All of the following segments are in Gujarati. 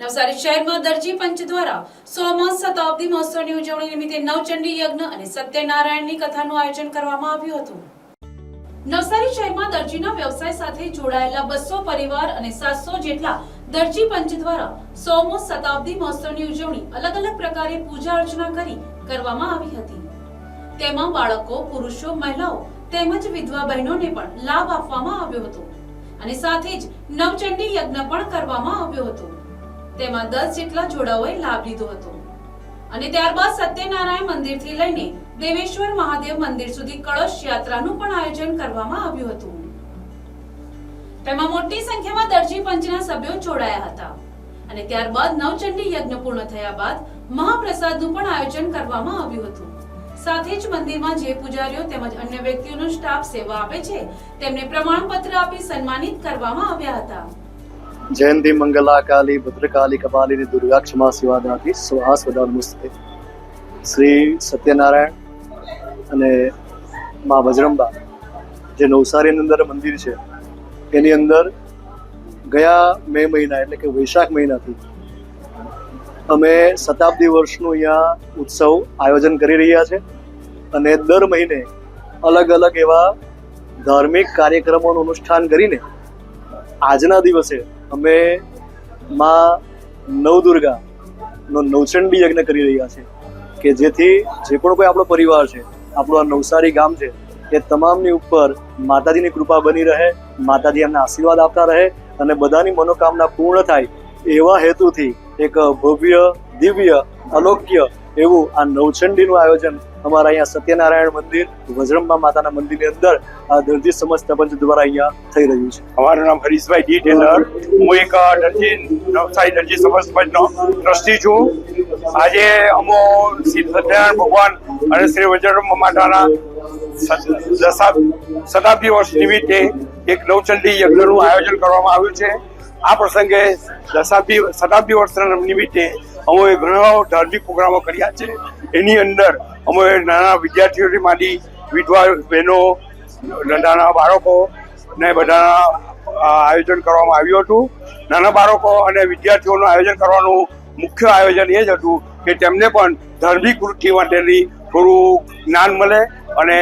નવસારી શહેરમાં દરજી પંચ દ્વારા 100મા શતાબ્દી મહોત્સવની ઉજવણી નિમિત્તે નવચંડી યજ્ઞ અને સત્યનારાયણની કથાનું આયોજન કરવામાં આવ્યું હતું। નવસારી શહેરમાં દરજીના વ્યવસાય સાથે જોડાયેલા 200 પરિવાર અને 700 જેટલા દરજી પંચ દ્વારા 100મો શતાબ્દી મહોત્સવની ઉજવણી અલગ અલગ પ્રકારે પૂજા અર્ચના કરી કરવામાં આવી હતી। તેમાં બાળકો, પુરુષો, મહિલાઓ તેમજ વિધવા બહેનોને પણ લાભ આપવામાં આવ્યો હતો અને સાથે જ નવચંડી યજ્ઞ પણ કરવામાં આવ્યો હતો। તેમાં 10 જેટલા જોડાઓએ લાભ લીધો હતો અને ત્યારબાદ સત્યનારાયણ મંદિરથી લઈને દેવેશ્વર મહાદેવ મંદિર સુધી કળશ યાત્રાનું પણ આયોજન કરવામાં આવ્યું હતું। તેમાં મોટી સંખ્યામાં દરજી પંચના સભ્યો જોડાયા હતા અને ત્યારબાદ નવચંડી યજ્ઞ પૂર્ણ થયા બાદ મહાપ્રસાદનું પણ આયોજન કરવામાં આવ્યું હતું। સાથે જ મંદિરમાં જે પૂજારીઓ તેમજ અન્ય વ્યક્તિઓનો સ્ટાફ સેવા આપે છે તેમને પ્રમાણપત્ર આપી સન્માનિત કરવામાં આવ્યા હતા। जयंती मंगला काली भद्रकाली कपालिनी दुर्गा क्षमा शिवादाती स्वाहा स्वदा नमस्ते। श्री सत्यनारायण અને માં બજરંબા જે નવસારીની અંદર મંદિર છે એની અંદર ગયા મે મહિના એટલે કે વૈશાખ મહિનાથી અમે શતાબ્દી વર્ષનું અહીંયા ઉત્સવ આયોજન કરી રહ્યા છે અને દર મહિને અલગ અલગ એવા ધાર્મિક કાર્યક્રમોનું અનુષ્ઠાન કરીને આજના દિવસે અમે માં નવદુર્ગાનો નવચંડી યજ્ઞ કરી રહ્યા છે કે જેથી જે પણ કોઈ આપણો પરિવાર છે, આપણું આ નવસારી ગામ છે, એ તમામની ઉપર માતાજીની કૃપા બની રહે, માતાજી એમને આશીર્વાદ આપતા રહે અને બધાની મનોકામના પૂર્ણ થાય એવા હેતુથી એક ભવ્ય, દિવ્ય, અલૌક્ય એવું આ નવચંડીનું આયોજન અમારા અહીંયા સત્યનારાયણ મંદિર, વજરંબા માતાના મંદિરની અંદર આ દરજી સમસ્ત પંચ દ્વારા અહીંયા થઈ રહ્યું છે। અમારું નામ હરીશભાઈ ડી ટેલર, હું એક નવસારી દરજી સમસ્ત પંચનો ટ્રસ્ટી છું। આજે અમો શ્રી સત્યનારાયણ ભગવાન અને શ્રી વજરંબા માતાના શતાબ્દી વર્ષ નિમિત્તે એક નવચંડી યજ્ઞનું આયોજન કરવામાં આવ્યું છે। આ પ્રસંગે શતાબ્દી વર્ષ નિમિત્તે અમે ઘણા ધાર્મિક પ્રોગ્રામો કર્યા છે। એની અંદર અમે નાના વિદ્યાર્થીઓથી માંડી વિધવા બહેનો, નાના બાળકો ને બધાના આયોજન કરવામાં આવ્યું હતું। નાના બાળકો અને વિદ્યાર્થીઓનું આયોજન કરવાનું મુખ્ય આયોજન એ જ હતું કે તેમને પણ ધાર્મિક વૃત્તિ માટેની થોડું જ્ઞાન મળે અને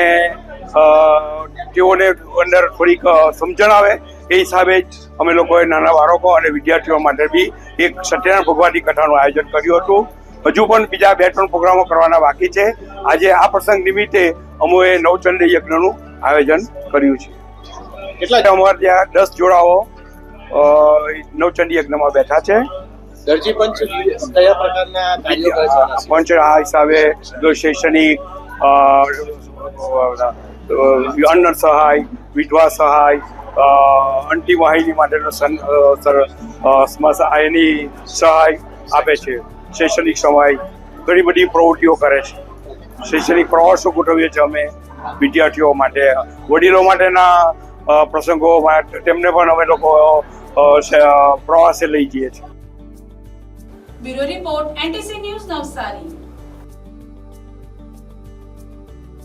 તેઓને અંદર થોડીક સમજણ આવે એ હિસાબે જ અમે લોકોએ નાના બાળકો અને વિદ્યાર્થીઓ માટે બી એક સત્યનારાયણ ભગવાનની કથાનું આયોજન કર્યું હતું। હજુ પણ બીજા 2-3 પ્રોગ્રામો કરવાના બાકી છે। આજે આ પ્રસંગ નિમિત્તે અમે નવચંડી યજ્ઞનું આયોજન કર્યું છે। કેટલા અમારે ત્યાં 10 જોડાઓ નવચંડી યજ્ઞમાં બેઠા છે। દરજી પંચ કયા પ્રકારના કાર્યો કરે છે? પંચ આ હિસાબે શૈક્ષણિક, અન્ન સહાય, વિધવા સહાય, અંતિમ વાહિની માટેનો એની સહાય આપે છે। શૈક્ષણિક સહાય ઘણી બધી પ્રવૃત્તિઓ કરે છે। શૈક્ષણિક પ્રવાસો ગોઠવીએ છીએ અમે વિદ્યાર્થીઓ માટે, વડીલો માટેના પ્રસંગો તેમને પણ અમે લોકો પ્રવાસે લઈ જઈએ છીએ। Bureau report NTC news Navsari.